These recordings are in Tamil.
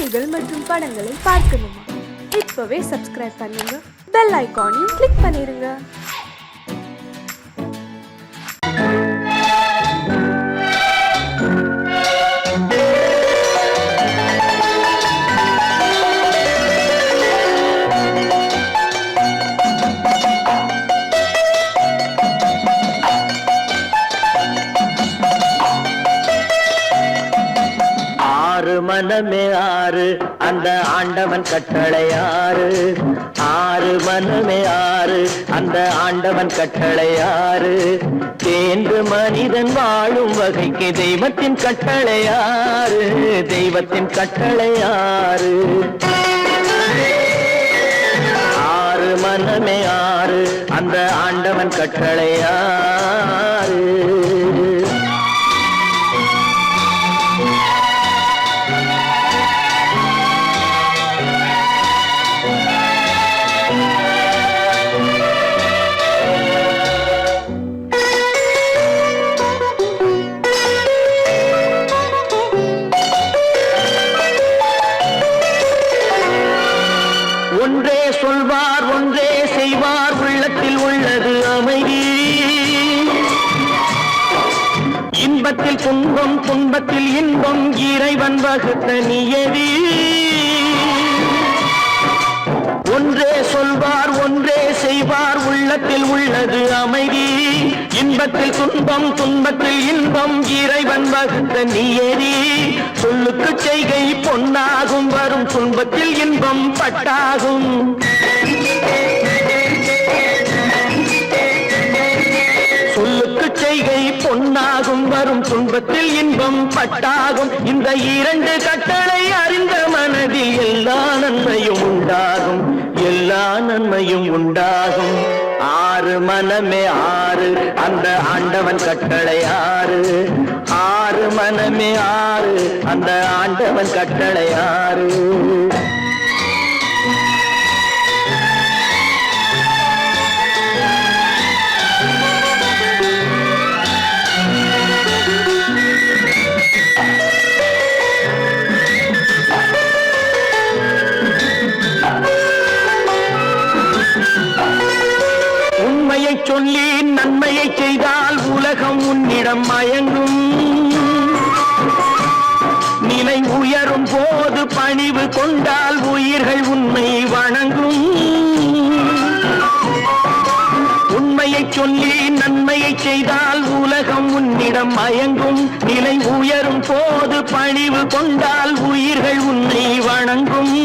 செய்திகள் மற்றும் படங்களை பார்க்கணுமா? இப்பவே சப்ஸ்கிரைப் பண்ணுங்க, பெல் ஐகானையும் கிளிக் பண்ணிருங்க. மனமே ஆறு அந்த ஆண்டவன் கட்டளை ஆறு. ஆறு மனமே ஆறு அந்த ஆண்டவன் கட்டளை ஆறு. தேர்ந்து மனிதன் வாழும் வகைக்கு தெய்வத்தின் கட்டளை ஆறு. தெய்வத்தின் கட்டளை ஆறு. ஆறு மனமே ஆறு அந்த ஆண்டவன் கட்டளை ஆறு. ஒன்றே சொல்வார் ஒன்றே செய்வார், உள்ளத்தில் உள்ளது அமைதி. இன்பத்தில் துன்பம் துன்பத்தில் இன்பம், இறைவன் வகுத்த நியதி. ஒன்றே சொல்வார் ஒன்றே செய்வார், உள்ளத்தில் உள்ளது அமைதி. இன்பத்தில் துன்பம் துன்பத்தில் இன்பம், இறைவன் வகுத்த நியதி. சொல்லுக்கு செய்கை பொன்னாகும், வரும் துன்பத்தில் இன்பம் பட்டாகும். சொல்லுக்கு செய்கை பொன்னாகும், வரும் துன்பத்தில் இன்பம் பட்டாகும். இந்த இரண்டு கட்டளை அறிந்த மனதில் எல்லா நன்மையும் உண்டாகும், எல்லா நன்மையும் உண்டாகும். ஆறு மனமே ஆறு அந்த ஆண்டவன் கட்டளை ஆறு. ஆறு மனமே ஆறு அந்த ஆண்டவன் கட்டளை ஆறு. உண்மையை சொல்லி நன்மையை செய்தால் உலகம் உன்னிடம் மயங்கும். நிலை உயரும் போது பணிவு கொண்டால் உயிர்கள் உன்னை வணங்கும். உண்மையை சொல்லி நன்மையை செய்தால் உலகம் உன்னிடம் மயங்கும். நிலை உயரும் போது பணிவு கொண்டால் உயிர்கள் உன்னை வணங்கும்.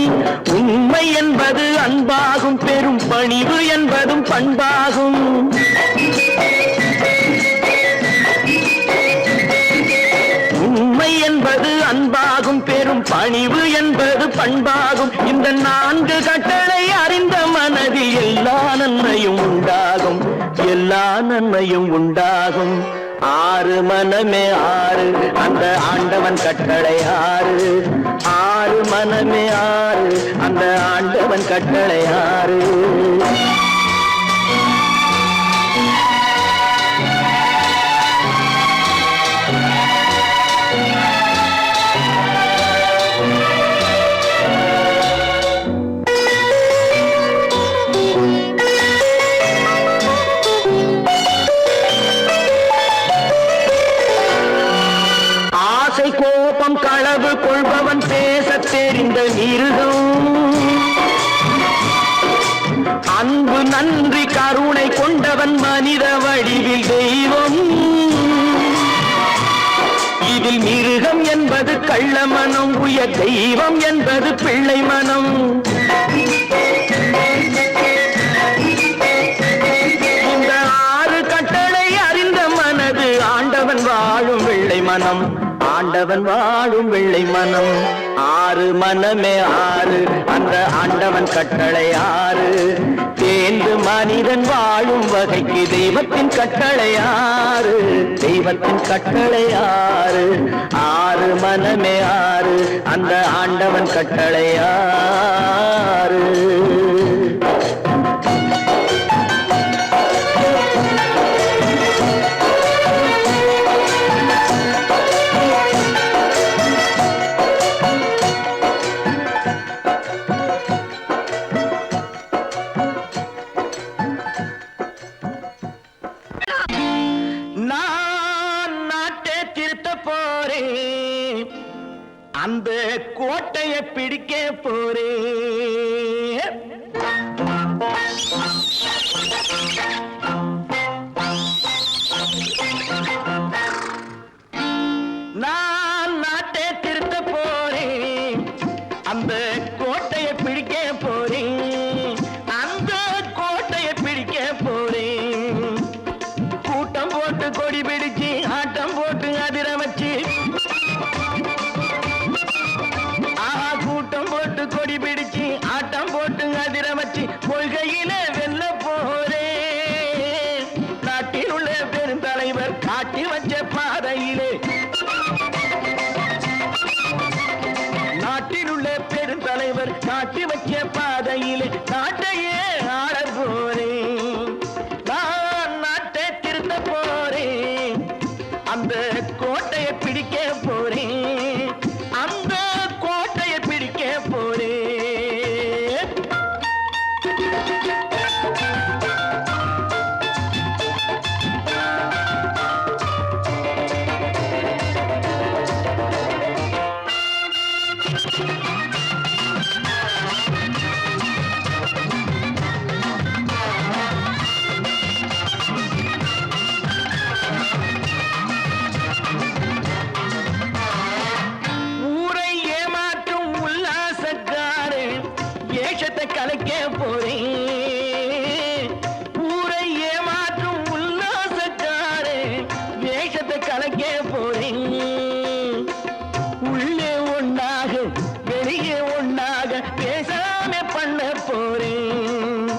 உண்மை என்பது அன்பாகும், பெரும் பணிவு என்பதும் பண்பாகும். உண்மை என்பது அன்பாகும், பெரும் பணிவு என்பது பண்பாகும். இந்த நான்கு கட்டளை அறிந்த மனதில் எல்லா நன்மையும் உண்டாகும், எல்லா நன்மையும் உண்டாகும். ஆறு மனமே ஆறு அந்த ஆண்டவன் கட்டளை ஆறு. ஆறு மனமே ஆறு அந்த ஆண்டவன் கட்டளை ஆறு. கோபம் களவு கொள்பவன் பேச தெரிந்த மிருகம். அன்பு நன்றி கருணை கொண்டவன் மனித வடிவில் தெய்வம். இதில் மிருகம் என்பது கள்ள மனம், உயர் தெய்வம் என்பது பிள்ளை மனம். இந்த ஆறு கட்டளை அறிந்த மனது ஆண்டவன் வாழும் வெள்ளை மனம், ஆண்டவன் வாழும் வெள்ளை மனம். ஆறு மனமே ஆறு அந்த ஆண்டவன் கட்டளை ஆறு. தேர்ந்து மனிதன் வாழும் வகைக்கு தெய்வத்தின் கட்டளை ஆறு. தெய்வத்தின் கட்டளை ஆறு. ஆறு மனமே ஆறு அந்த ஆண்டவன் கட்டளை ஆறு. கோட்டைய பிடிக்க போறேன். நான் நாட்டை திருத்த போறேன், அந்த கோட்டையை பிடிக்க போறேன், அந்த கோட்டையை பிடிக்க போறேன். கூட்டம் போட்டு கொடி பிடிச்சு ஆட்டம் போட்டு அதிர வச்சு, கூட்டம் போட்டு கொடி பிடிச்சு ஆட்டம் போட்டு அதிர வச்சு கொள்கையில வெல்ல போறேன். நாட்டில் உள்ள பெருந்தலைவர் காட்டி வச்ச பாதையிலே, நாட்டில் உள்ள பெருந்தலைவர் காட்டி வச்ச பாதையிலே நாட்டையே ஆள போறேன். நான் நாட்டை திருத்த போறேன், அந்த கோட்டையை பிடிக்க போறேன், அந்த கோட்டையை பிடிக்க போறேன். கலைக்க போறேன், ஊரை ஏமாற்றும் உல்லாசக்காரே வேஷத்தை கலைக்க போறேன். உள்ளே ஒண்ணாக வெளியே ஒண்ணாக பேசாம பண்ண போறேன்.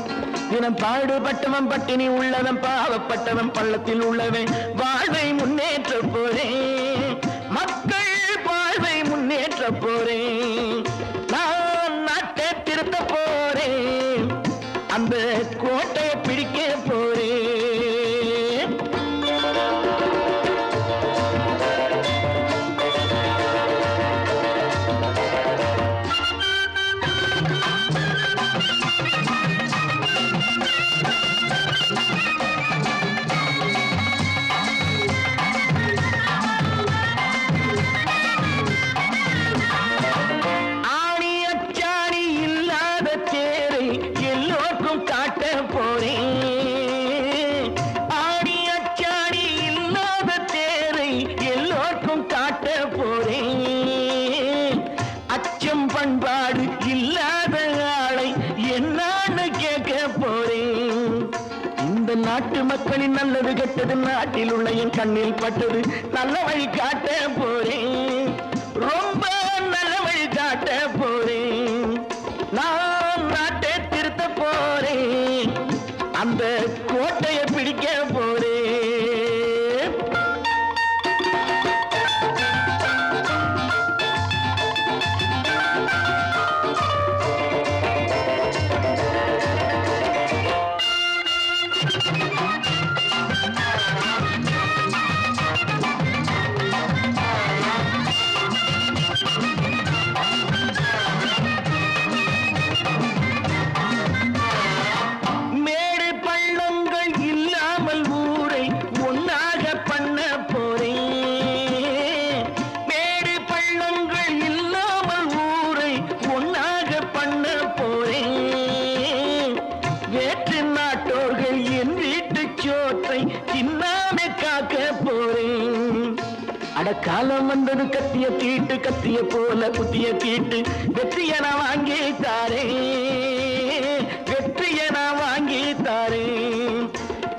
தினம் பாடுபட்டவன் பட்டினி உள்ளவன் பாவப்பட்டவன் பள்ளத்தில் உள்ளவன் வாழ்வை முன்னேற்ற போறேன், மக்கள் வாழ்வை முன்னேற்ற போறேன். நான் நாட்டை திருத்த போறேன், அந்த கோட்டையை பிடிக்க போறேன். பண்பாடு இல்லாத ஆளை என்னான்னு கேட்க போறேன். இந்த நாட்டு மக்களின் நல்லது கெட்டது நாட்டில் உள்ள என் கண்ணில் பட்டது நல்ல வழி காட்ட போறேன், ரொம்ப நல்ல வழி காட்ட போறேன். நான் நாட்டை திருத்த போறேன், அந்த கோட்டையை பிடிக்க போறேன். காலம் வந்தது கத்திய தீட்டு, கத்திய போல குத்திய தீட்டு, வெற்றிய நான் வாங்கி தாரே, வெற்றிய நான் வாங்கி தாரே.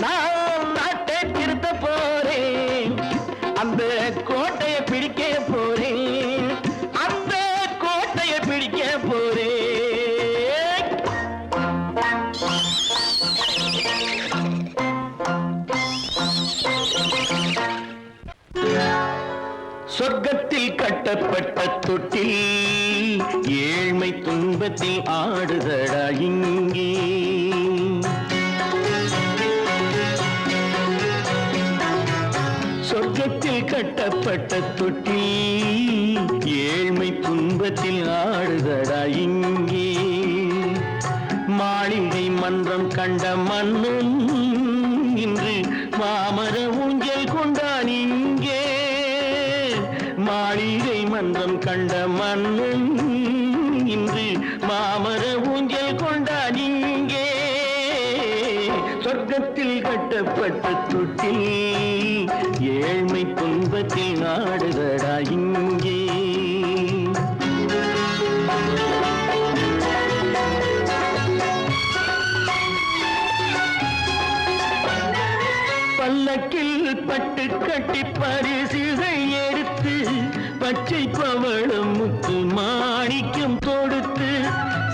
நான் நாட்டை திருத்த போறேன், அந்த கோட்டையை பிடிக்க போறேன், அந்த கோட்டையை பிடிக்க போறேன். சொர்க்கத்தில் கட்டப்பட்ட தொட்டில் ஏழ்மை துன்பத்தில் ஆடுதடா இங்கே. சொர்க்கத்தில் கட்டப்பட்ட தொட்டில் ஏழ்மை துன்பத்தில் ஆடுதடா இங்கே. மாளிகை மன்றம் கண்ட மன்னன் இன்று மாமர ஊஞ்சல் கொண்டான் இங்கே. மாளிகை மன்றம் கண்ட மன்னன் இன்று மாமர ஊஞ்சல் கொண்டான் இங்கே. சொர்க்கத்தில் கட்டப்பட்ட தொட்டில் ஏழ்மை துன்பத்தில் நாடுதடா இங்கே. பல்லக்கில் பட்டு கட்டி பரிசுகள் எடுத்து பச்சை பவளம் முத்து மாணிக்கம் தொடுத்து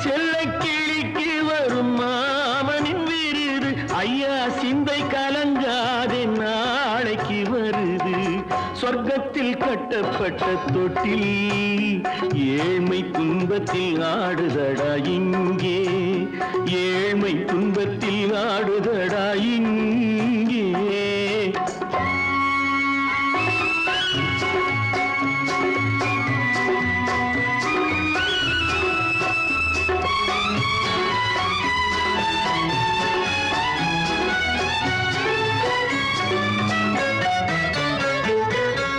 செல்ல கிளிக்கு வரும் மாமனின் விருது. ஐயா சிந்தை கலங்காதே நாளைக்கு வருது. சொர்க்கத்தில் கட்டப்பட்ட தொட்டில் ஏழ்மை துன்பத்தில் ஆடுதடா இங்கே. ஏழ்மை துன்பத்தில் ஆடுதடா இங்கே.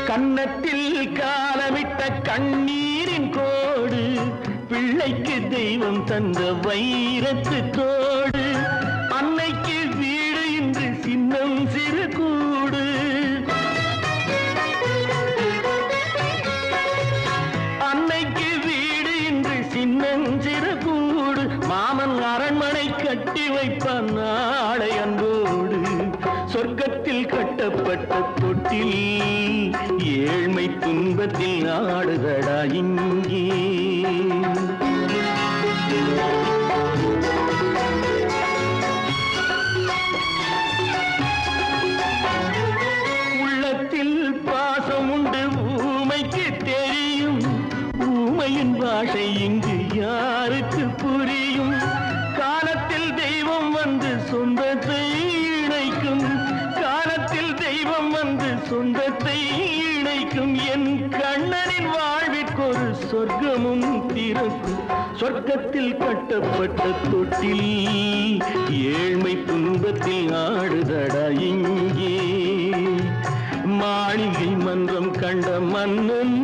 கன்னத்தில் காலமிட்ட கண்ணீரின் கோடு பிள்ளைக்கு தெய்வம் தந்த வைரத்து தோடு. அன்னைக்கு வீடு இன்று சின்னம் சிறு கூடு. அன்னைக்கு வீடு இன்று சின்னம் சிறு கூடு. மாமன் அரண்மனை கட்டி வைப்பான் நாளை அன்போடு. சொர்க்கத்தில் கட்டப்பட்ட தொட்டில் ஏழ்மை துன்பத்தில் ஆடுதடா இங்கே. உள்ளத்தில் பாசம் உண்டு ஊமைக்கு தெரியும். ஊமையின் பாஷை இங்கு யாருக்கு புரியும்? காலத்தில் தெய்வம் வந்து சொந்தத்தை இணைக்கும். காலத்தில் தெய்வம் வந்து சொந்தத்தை இணைக்கும். என் கண்ணனின் வாழ்விற்கொரு சொர்க்கமும் திறக்கும். சொர்க்கத்தில் கட்டப்பட்ட தொட்டில் ஏழ்மை துன்பத்தில் ஆடுதடா இங்கே. மாளிகை மன்றம் கண்ட மன்னன்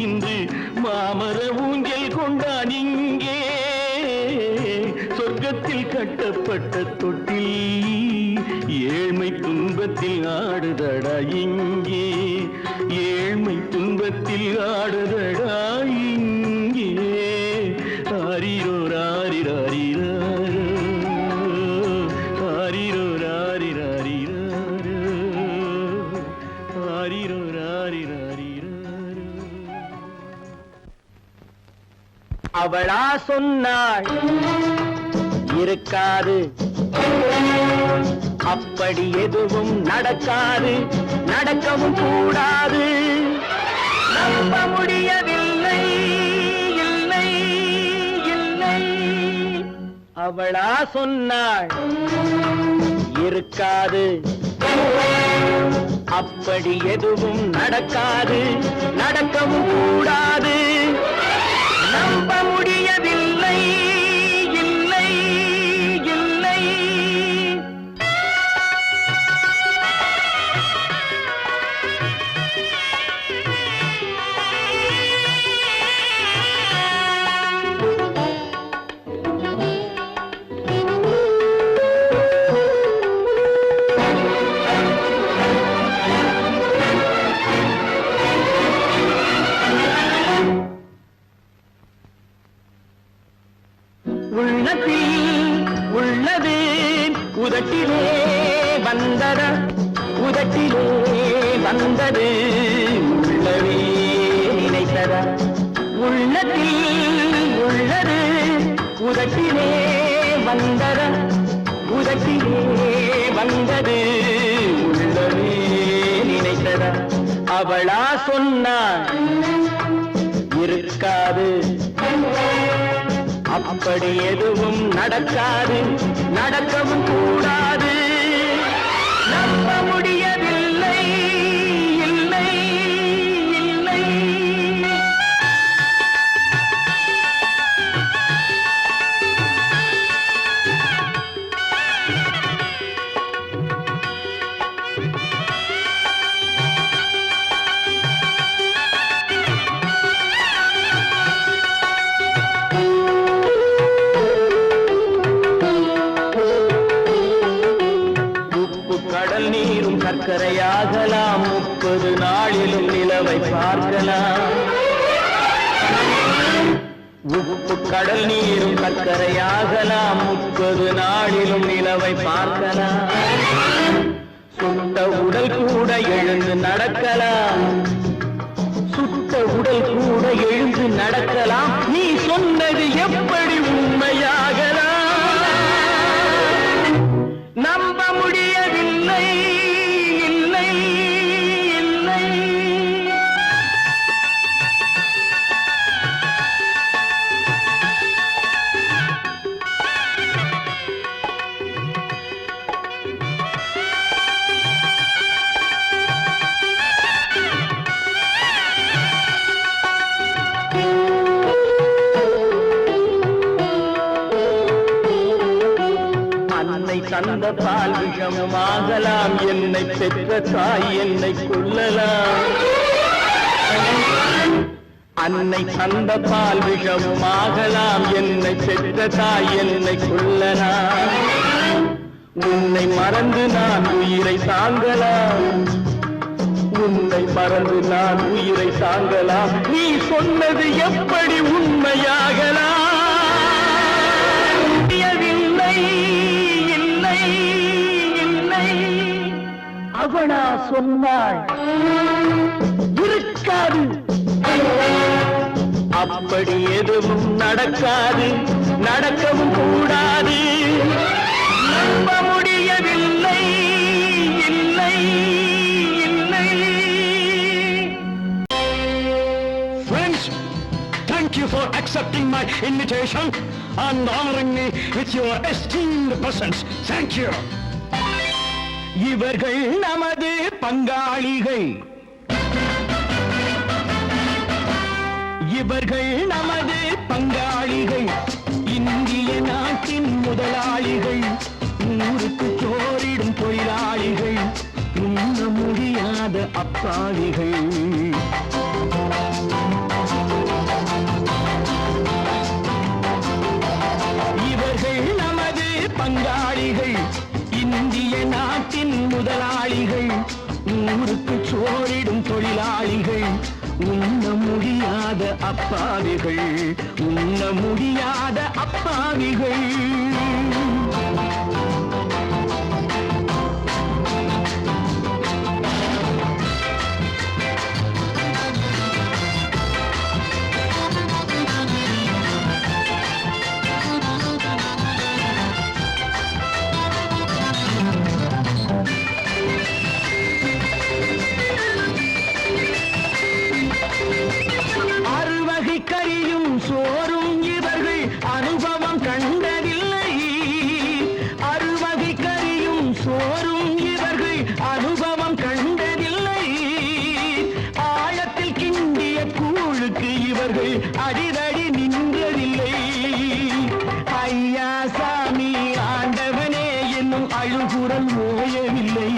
இன்று மாமர ஊஞ்சல் கொண்டான் இங்கே. சொர்க்கத்தில் கட்டப்பட்ட தொட்டில் ஏழ்மை துன்பத்தில் ஆடுதடா இங்கே. ஏழ்மை துன்பத்தில் ஆடுதடா இங்கே. ஆரிரோ ராரிராரிராரோ, ஆரிரோ ராரிராரிராரோ, ஆரிரோ ராரிராரிராரோ. அவளா சொன்னாள் இருக்காது, அப்படி எதுவும் நடக்காது, நடக்கவும் கூடாது. நம்ப முடியவில்லை, இல்லை இல்லை. அவளா சொன்னாள் இருக்காது, அப்படி எதுவும் நடக்காது, நடக்கவும் கூடாது. நம்ப முடியவில்லை, இல்லை இல்லை. உள்ளது உதட்டிலே வந்ததா, உதட்டிலே வந்தது உள்ளவே நினைத்ததா. உள்ளத்தில் உள்ளது உதட்டிலே வந்ததா, உதட்டிலே வந்தது உள்ளவே நினைத்ததா. அவளா சொன்னாள் இருக்காது, அப்படி எதுவும் நடக்காது, நடக்கவும் கூடாது. நம்ப முடியவில்லை, இல்லை இல்லை. சர்க்கரையாகலாம் 30 நாளிலும் நிலவை பார்க்கலாம் உப்பு கடல் நீரும் சர்க்கரையாகலாம் 30 நாளிலும் நிலவை பார்க்கலாம் சுட்ட உடல் கூட எழுந்து நடக்கலாம் சுட்ட உடல் கூட எழுந்து நடக்கலாம் நீ சொன்னது எப்படி உண்மையாகலாம் நம்ப முடியவில்லை இல்லை இல்லை தந்த பால் விஷமாகலாம் என்னை பெற்ற தாய் என்னை கொல்லலாம் அன்னை தந்த பால் விஷமாகலாம் என்னை பெற்ற தாய் என்னை கொல்லலாம் உன்னை மறந்து நான் உயிரை தாங்கலாம் உன்னை மறந்து நான் உயிரை தாங்கலாம் நீ சொன்னது எப்படி உண்மையாகலாம் அவனா சொன்னாள் இருக்காது அப்படி எதுவும் நடக்காது நடக்கவும் கூடாது நம்ப முடியவில்லை இல்லை இல்லை Friends, thank you for accepting my invitation and honoring me with your esteemed presence. Thank you. இவர்கள் நமது பங்காளிகள் இவர்கள் நமது பங்காளிகள் இந்திய நாட்டின் முதலாளிகள் ஊருக்கு சோறிடும் தொழிலாளிகள் உண்ண முடியாத அப்பாவிகள் இவர்கள் நமது பங்காளிகள் இந்திய நாட்டின் முதலாளிகள் ஊருக்கு சோறிடும் தொழிலாளிகள் உண்ண முடியாத அப்பாவிகள் உண்ண முடியாத அப்பாவிகள் கறியும் சோறும் இவர்கள் அனுபவம் கண்டதில்லை அறுவகை கறியும் சோறும் இவர்கள் அனுபவம் கண்டதில்லை ஆழத்தில் கிண்டிய கூழுக்கு இவர்கள் அடிதடி நின்றதில்லை ஐயா சாமி ஆண்டவனே என்னும் அழுகுரல் ஓயவில்லை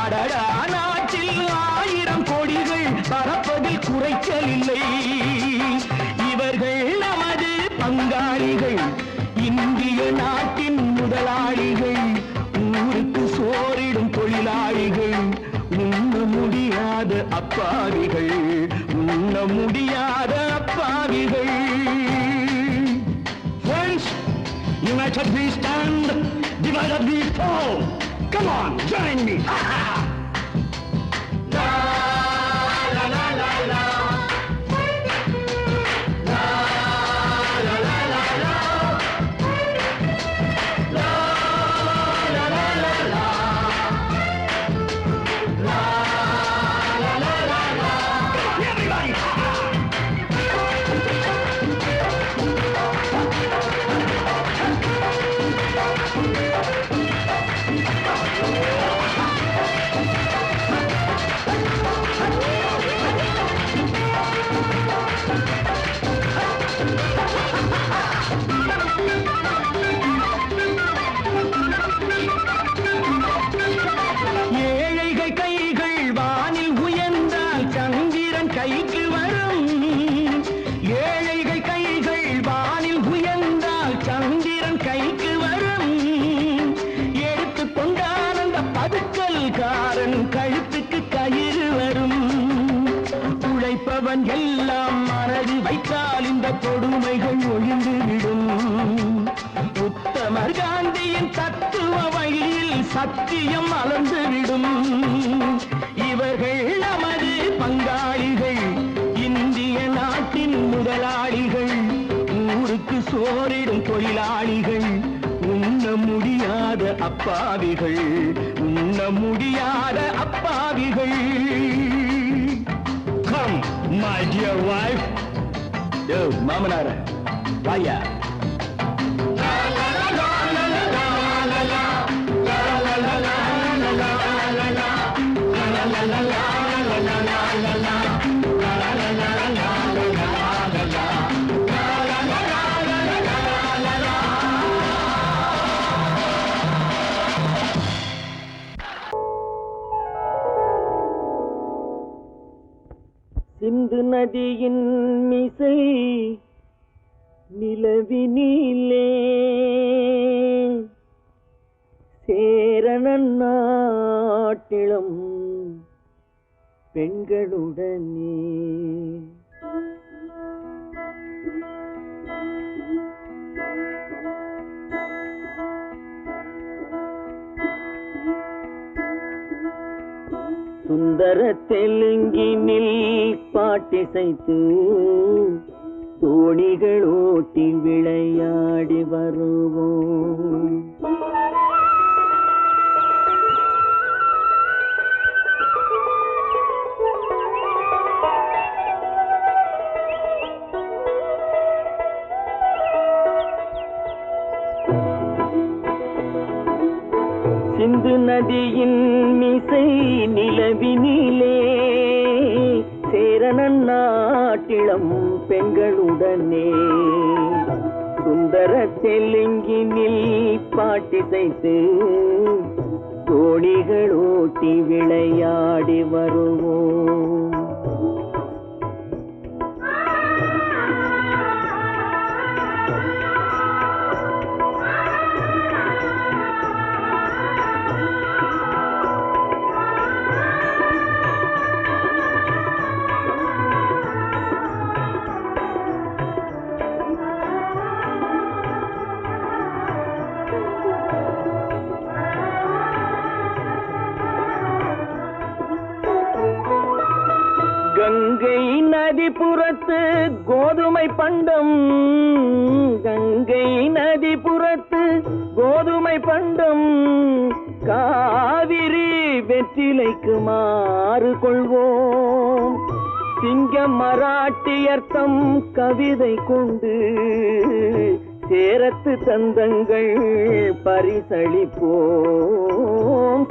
அடடா நாட்டில் 1000 கோடிகள் பறப்பதில் குறைச்சல் இல்லை இவர்கள் நமது பங்காளிகள் இந்திய நாட்டின் முதலாளிகள் ஊருக்கு சோறிடும் தொழிலாளிகள் உண்ண முடியாத அப்பாவிகள் உண்ண முடியாத அப்பாவிகள் Friends, united we stand, divided we fall. Come on, join me. வந்தால் இந்த கொடுமைகள் ஒழிந்துவிடும். உத்தமர் காந்தியின் தத்துவ வழியில் சத்தியம் மலர்ந்துவிடும். இவர்கள் நமது பங்காளிகள், இந்திய நாட்டின் முதலாளிகள், ஊருக்கு சோறிடும் தொழிலாளிகள், உண்ண முடியாத அப்பாவிகள், உண்ண முடியாத அப்பாவிகள். Come, my dear wife. யோ மாமனார வாயா. சிந்து நதியின் மிசை நிலவினிலே சேரணன் நாட்டிளம் பெண்களுடனே சுந்தர தெலுங்கினில் பாட்டிசைத்து தோணிகள் ஓட்டி விளையாடி வருவோம். சிந்து நதியின் மிசை நிலவினிலே சேரணன் நாட்டிளம் பெண்களுடனே சுந்தர தெலுங்கினில் பாட்டிசைத்து தோணிகள் ஓட்டி விளையாடி வருவோம். கங்கை நதிபுறத்து கோதுமை பண்டம், கங்கை நதிபுறத்து கோதுமை பண்டம், காவிரி வெற்றிலைக்கு மாறு கொள்வோம். சிங்க மராட்டியர்த்தம் கவிதை கொண்டு சேரத்து தந்தங்கள் பரிசளிப்போம்.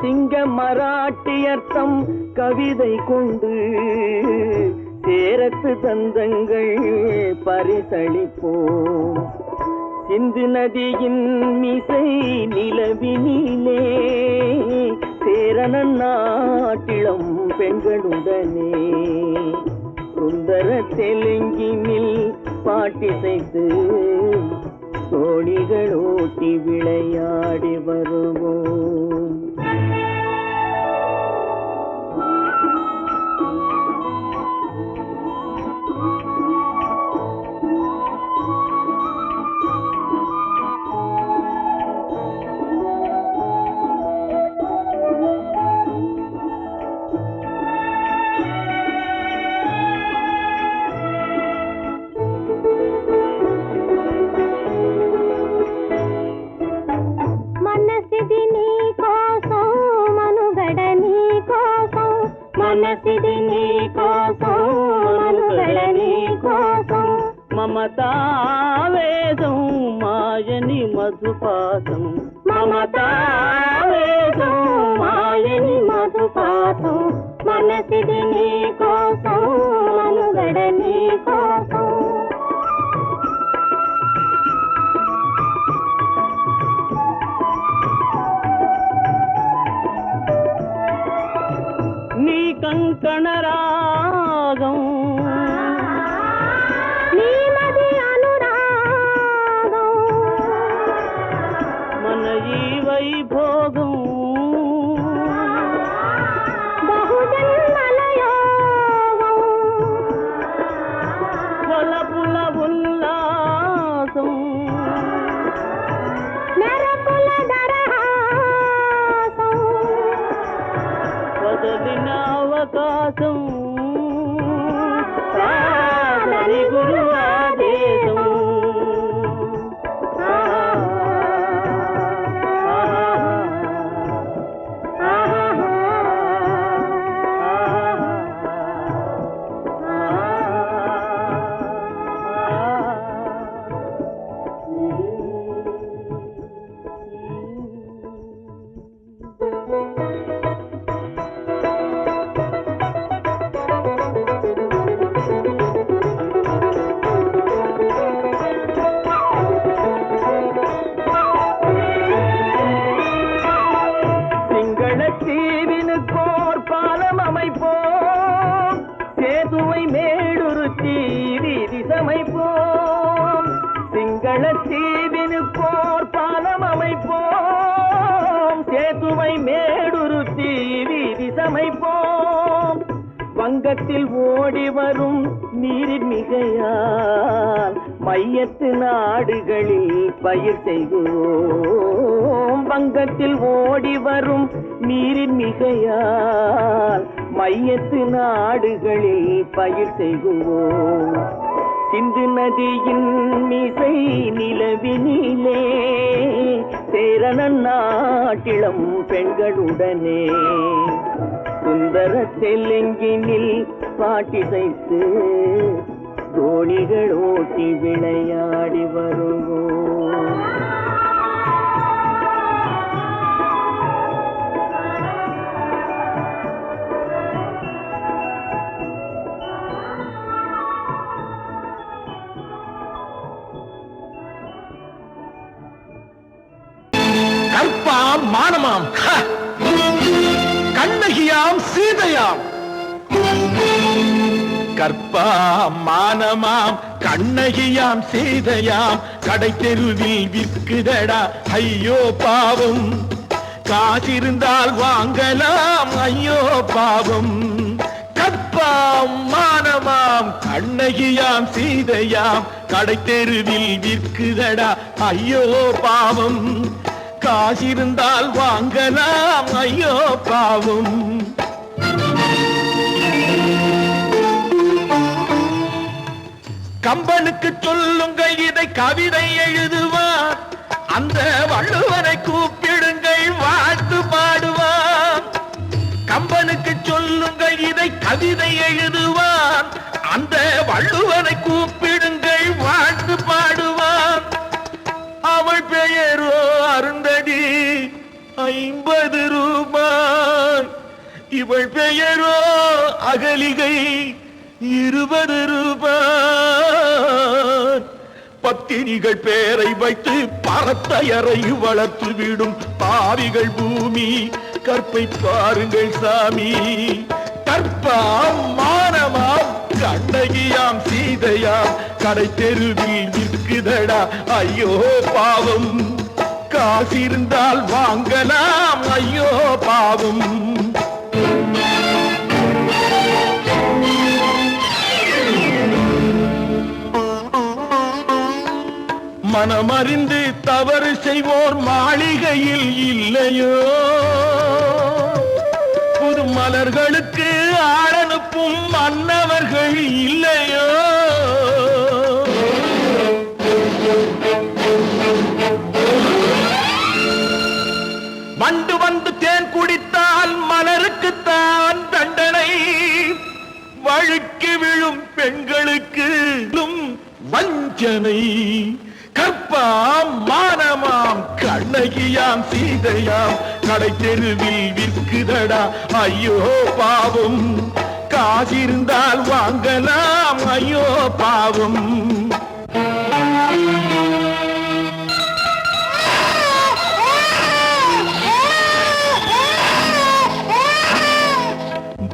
சிங்க மராட்டியர்த்தம் கவிதை கொண்டு சேரத்து தந்தங்கள் பரிசளிப்போம். சிந்து நதியின் மிசை நிலவினிலே சேரணன் நாட்டிளம் பெண்களுடனே சுந்தர தெலுங்கினில் பாட்டிசைத்து தோணிகள் ஓட்டி விளையாடி வருவோம். మనసిది నీ కోసం మనుగడ నీ కోసం మమతావేదం మాయని మధుపాసం మమతావేదం మాయని మధుపాసం మనసిది నీ కోసం మనుగడ నీ కోసం కంకణరాగం నీమది అనురాగం మన ఈ వైభోగం బహుజన్మల యోగం వలపు மாலத்தீவினுக்கோர் பாலம் அமைப்போம், சேதுவை மேடுருத்தி வீதி சமைப்போம். வங்கத்தில் ஓடி வரும் நீரின் மிகையால் மையத்து நாடுகளில் பயிர் செய்வோம். வங்கத்தில் ஓடி வரும் நீரின் மிகையால் மையத்து நாடுகளில் பயிர் செய்வோம். சிந்து நதியின் மிசை நிலவினிலே சேரணன் நாட்டிளம் பெண்களுடனே சுந்தர தெலுங்கினில் பாட்டிசைத்து தோணிகள் ஓட்டி விளையாடி வருவோம். கற்பாம் மானமாம், கண்ணகியாம் சீதையாம். கற்பாம் மானமாம் கண்ணகியாம் சீதையாம் கடை தெருவில் விற்குதடா ஐயோ பாவம். காசிருந்தால் வாங்கலாம் ஐயோ பாவம். கற்பாம் மானமாம் கண்ணகியாம் சீதையாம் கடை தெருவில் விற்குதடா ஐயோ பாவம். காசிருந்தால் வாங்கலாம் ஐயோ பாவம். கம்பனுக்கு சொல்லுங்கள் இதை கவிதை எழுதுவார், அந்த வள்ளுவரை கூப்பிடுங்கள் வாழ்த்து பாடுவார். கம்பனுக்கு சொல்லுங்கள் இதை கவிதை எழுதுவார், அந்த வள்ளுவரை கூப்பிடுங்கள் வாழ்த்து பாடுவார். அவள் பெயரோ அருந்ததி 50 ரூபாய், இவள் பெயரோ அகலிகை 20 ரூபாய். பத்தினிகள் பேரை வைத்து பரத்தையரை வளர்த்து விடும் பாவிகள் பூமி. கற்பை பாருங்கள் சாமி. கற்பாம் மானமாம் கண்ணகியாம் சீதையாம் கடை தெருவில் விற்குதடா ஐயோ பாவம். காசிருந்தால் வாங்கலாம் ஐயோ பாவம். மனமறிந்து தவறு செய்வோர் மாளிகையில் இல்லையோ, புது மலர்களுக்கு ஆளனுப்பும் மன்னவர்கள் இல்லையோ. வண்டு வந்து தேன் குடித்தால் மலருக்குத்தான் தண்டனை, வழுக்கி விழும் பெண்களுக்கு வஞ்சனை. கற்பாம் மானமாம் கண்ணகியாம் சீதையாம் கடை தெருவில் விற்குதடா ஐயோ பாவம். காசிருந்தால் வாங்கலாம் ஐயோ பாவம்.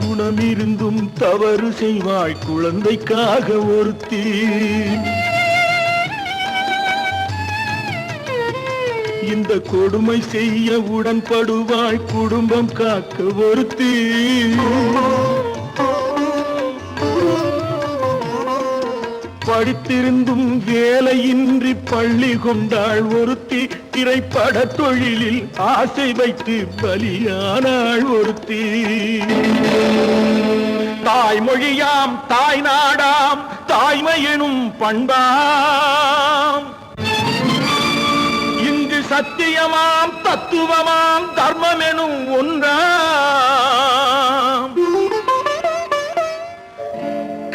குணமிருந்தும் தவறு செய்வாய் குழந்தைக்காக ஒருத்தி. இந்த கொடுமை செய்ய உடன்படுவாய் குடும்பம் காக்க ஒருத்தி. படித்திருந்தும் வேலையின்றி பள்ளி கொண்டாள் ஒருத்தி. திரைப்பட தொழிலில் ஆசை வைத்து பலியானாள் ஒருத்தி. தாய்மொழியாம் தாய் நாடாம் தாய்மையெனும் பண்பாம், இங்கு சத்தியமாம் தத்துவமாம் தர்மமெனும் ஒன்றாம்.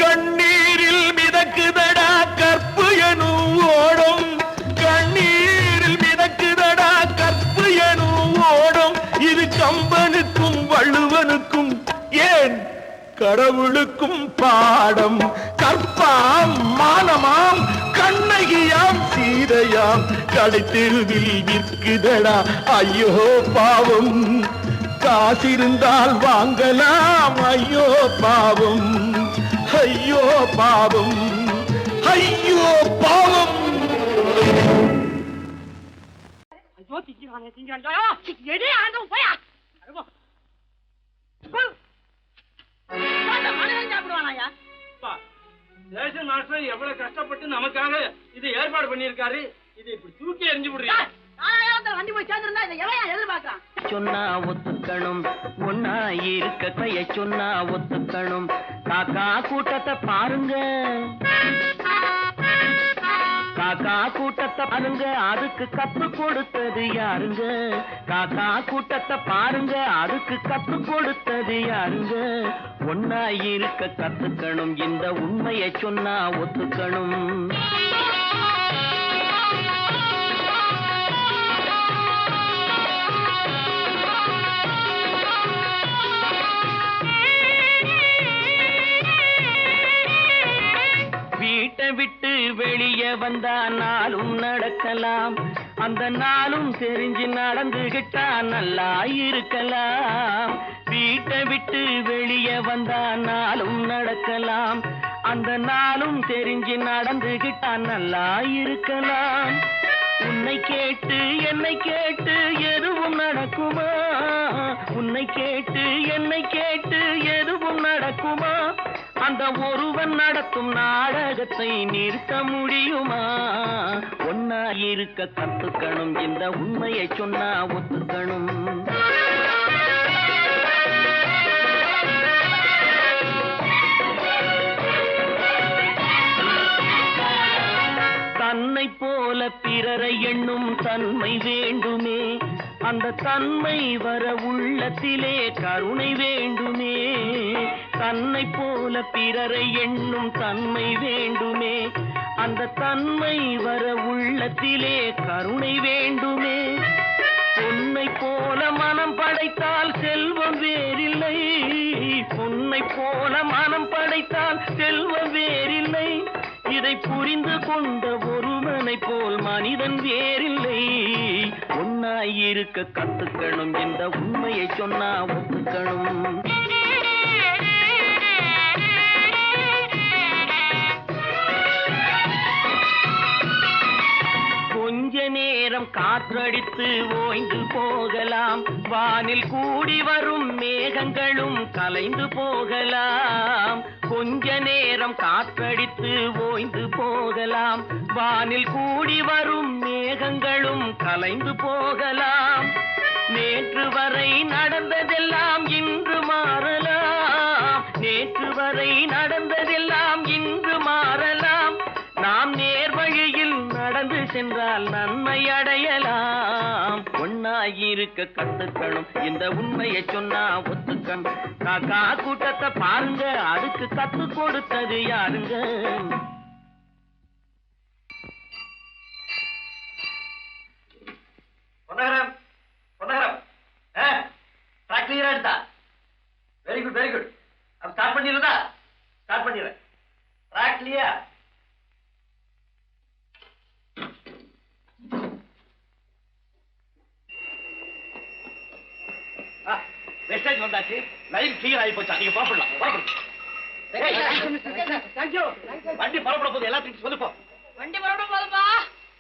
கண்ணீரில் மிதக்குதடா கற்பு எனும் ஓடும், கண்ணீரில் மிதக்குதடா கற்பு எனும் ஓடும். இது கம்பனுக்கும் வள்ளுவனுக்கும் ஏன் கடவுளுக்கும் பாடம். கற்பாம் மானமாம் கண்ணகியாம் சீதையாம் கடை தெருவில் விற்குதடா ஐயோ பாவம். காசிருந்தால் வாங்கலாம் ஐயோ பாவம். ஐயோ பாவம், ஐயோ பாவம். எவ்வளவு கஷ்டப்பட்டு நமக்காக இது ஏற்பாடு பண்ணிருக்காரு. இதை இப்படி தூக்கி எறிஞ்சு விடுறீங்க. வண்டி போய் சேர்ந்திருந்தா இதை எவன் எதிர்பார்க்கலாம்? சொன்னா ஒத்துக்கணும், ஒன்னா இருக்க கைய சொன்னா ஒத்துக்கணும். காக்கா கூட்டத்தை பாருங்க, காக்கா கூட்டத்தை பாருங்க, அதுக்கு கத்து கொடுத்தது யாருங்க? காக்கா கூட்டத்தை பாருங்க, அதுக்கு கத்து கொடுத்தது யாருங்க? ஒன்னா இருக்க கத்துக்கணும், இந்த உண்மையை சொன்னா ஒத்துக்கணும். வீட்டை விட்டு வெளியே வந்தா நாளும் நடக்கலாம், அந்த நாளும் தெரிஞ்சு நடந்துகிட்டா நல்லா இருக்கலாம். வீட்டை விட்டு வெளியே வந்தா நாளும் நடக்கலாம், அந்த நாளும் தெரிஞ்சு நடந்துகிட்டா நல்லா இருக்கலாம். உன்னை கேட்டு என்னை கேட்டு எதுவும் நடக்குமா? உன்னை கேட்டு என்னை கேட்டு எதுவும் நடக்குமா? அந்த ஒருவன் நடத்தும் நாடகத்தை நிறுத்த முடியுமா? ஒன்னா இருக்க கத்துக்கணும், இந்த உண்மையை சொன்னா ஒத்துக்கணும். தன்னை போல பிறரை எண்ணும் தன்மை வேண்டுமே, அந்த தன்மை வர உள்ளத்திலே கருணை வேண்டுமே. தன்னை போல பிறரை எண்ணும் தன்மை வேண்டுமே, அந்த தன்மை வர உள்ளத்திலே கருணை வேண்டுமே. பொன்னை போல மனம் படைத்தால் செல்வம் வேறில்லை, பொன்னை போல மனம் படைத்தால் செல்வம் வேறில்லை. இதை புரிந்து கொண்ட ஒருவனை போல் மனிதன் வேறில்லை. ஒன்னாயிருக்க கத்துக்கணும், இந்த உண்மையை சொன்னா ஒத்துக்கணும். கொஞ்ச நேரம் காற்றடித்து ஓய்ந்து போகலாம், வானில் கூடி வரும் மேகங்களும் கலைந்து போகலாம். கொஞ்ச நேரம் காற்றடித்து ஓய்ந்து போகலாம், வானில் கூடி வரும் மேகங்களும் கலைந்து போகலாம். நேற்று வரை நடந்ததெல்லாம் இன்று மாறலாம், நேற்று வரை நடந்ததெல்லாம் இன்று மாறலாம். நாம் நேர் வழியில் நடந்து சென்றால் நன்மை அடையலாம். ஒன்னாயிருக்க கத்துக்கணும், இந்த உண்மையை சொன்னா ஒத்துக்கணும். காக்கா கூட்டத்தை பாருங்க, அதுக்கு கத்து கொடுத்தது யாருங்க? பொன்னகரம், பொன்னகரம், ட்ராக் கிளியரா எடுத்தா? Very good, very good. அப்ப ஸ்டார்ட் பண்ணிடுறதா? ஸ்டார்ட் பண்ணிடுறேன். Track clear. மெசேஜ் வந்தாச்சு, லைன் கிளியர் ஆகி போச்சா? நீங்க புறப்படலாம். வண்டி புறப்பட போது எல்லாத்தையும் சொல்லுப்போம். வண்டி புறப்பட போதுமா?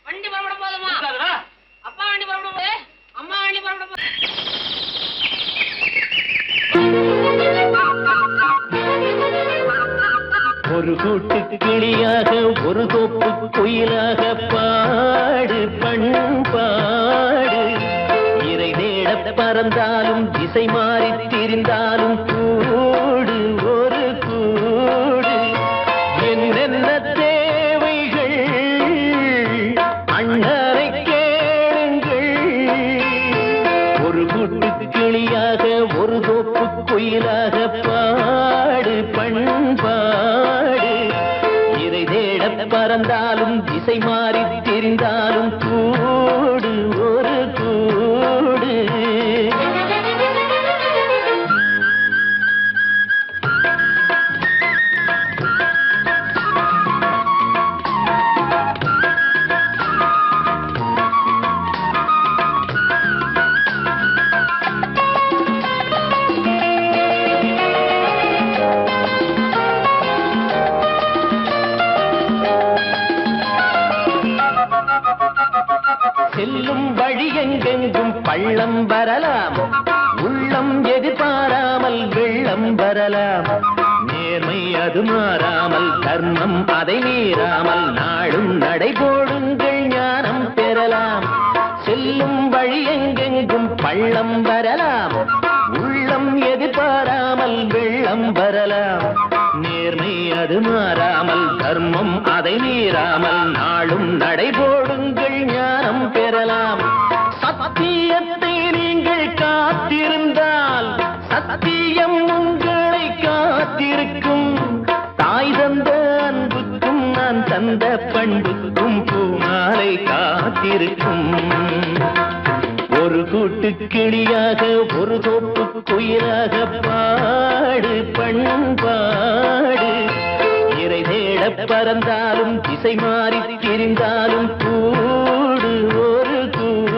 வண்டி புறப்பட போதுமா? அப்பா வண்டி புறப்பட போது, அம்மா வண்டி புறப்பட போது. ஒரு கூட்டு கிளியாக ஒரு தோப்பு குயிலாக பாடு பண்பாடு. இறை தேட பறந்தாலும் திசை மாறி திரிந்தாலும் கூடு ஒரு கூடு. என்னென்ன தேவைகள் அண்ணரை கேளுங்கள். ஒரு கூட்டு கிளியாக ஒரு தோப்பு குயிலாக பாடு பண்பாடு. இறை தேட பறந்தாலும் திசை மாறி திரிந்தாலும் கூடு ஒரு கூடு. செல்லும் வழி எங்கெங்கும் பள்ளம் வரலாம், உள்ளம் எதிர்பாராமல் வெள்ளம் வரலாம். நேர்மை அது மாறாமல், தர்மம் அதை மீறாமல், நாளும் நடைபோடுங்கள் ஞானம் பெறலாம். செல்லும் வழி எங்கெங்கும் பள்ளம் வரலாம், உள்ளம் எதிர்பாராமல் வெள்ளம் வரலாம். நேர்மை அது மாறாமல், தர்மம் அதை மீறாமல், நாளும் நடைபோடுங்கள் ஞானம் பெறலாம். சத்தியத்தை நீங்கள் காத்திருந்தால் சத்தியம் உங்களை காத்திருக்கும். தாய் தந்த அன்புக்கும் நான் தந்த பண்புக்கும் பூமாலை காத்திருக்கும். ஒரு கூட்டு கிளியாக ஒரு தோப்பு குயிலாக பாடு பண்பாடு. இறை தேட பறந்தாலும் திசை மாறி திரிந்தாலும் கூடு ஒரு கூடு.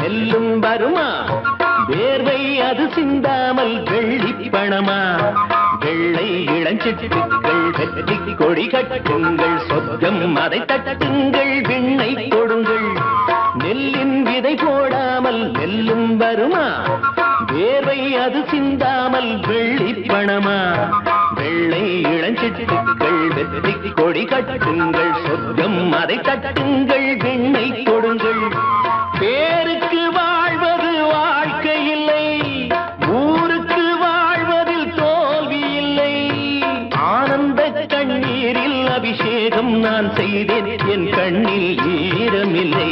நெல்லும் வருமா, வேர்வை அது சிந்தாமல் வெள்ளி பணமா. வெள்ளை இளஞ்சிட்டுக்கள் வெற்றி கொடி கட்டுங்கள், சொர்க்கம் அதை தட்டுங்கள், விண்ணை கொடுங்கள். நெல்லின் விதை போடாமல் நெல்லும் வருமா, வேர்வை அது சிந்தாமல் வெள்ளி பணமா. வெள்ளை இளஞ்சிட்டுக்கள் வெற்றி கொடி கட்டுங்கள், சொர்க்கம் அதை தட்டுங்கள், விண்ணை கொடுங்கள். பேருக்கு வாழ்வது வாழ்க்கை இல்லை, ஊருக்கு வாழ்வதில் தோல்வி இல்லை. ஆனந்த கண்ணீரில் அபிஷேகம் நான் செய்தேன், என் கண்ணில் ஈரமில்லை.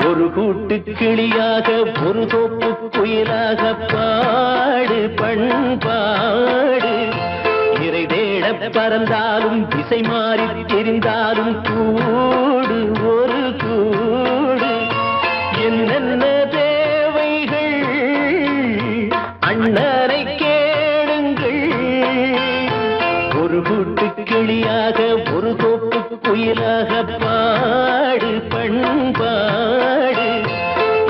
ஒரு கூட்டு கிளியாக ஒரு தோப்பு குயிலாக பாடு பண்பாடு. இறை தேட பறந்தாலும் திசை மாறி தெரிந்தாலும் கூடு ஒரு கூடு. என்னென்ன தேவைகள் அண்ணனை கேளுங்கள். ஒரு கூட்டு கிளியாக ஒரு தோப்பு குயிலாக பாடு பண்பாடு.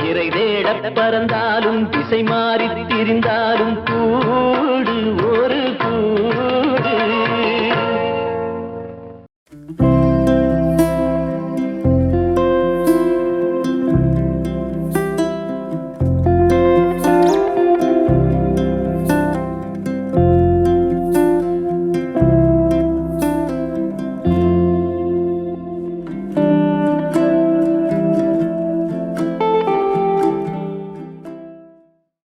இறை தேட பறந்தாலும் திசை மாறி திரிந்தாலும் கூடு ஒரு கூடு.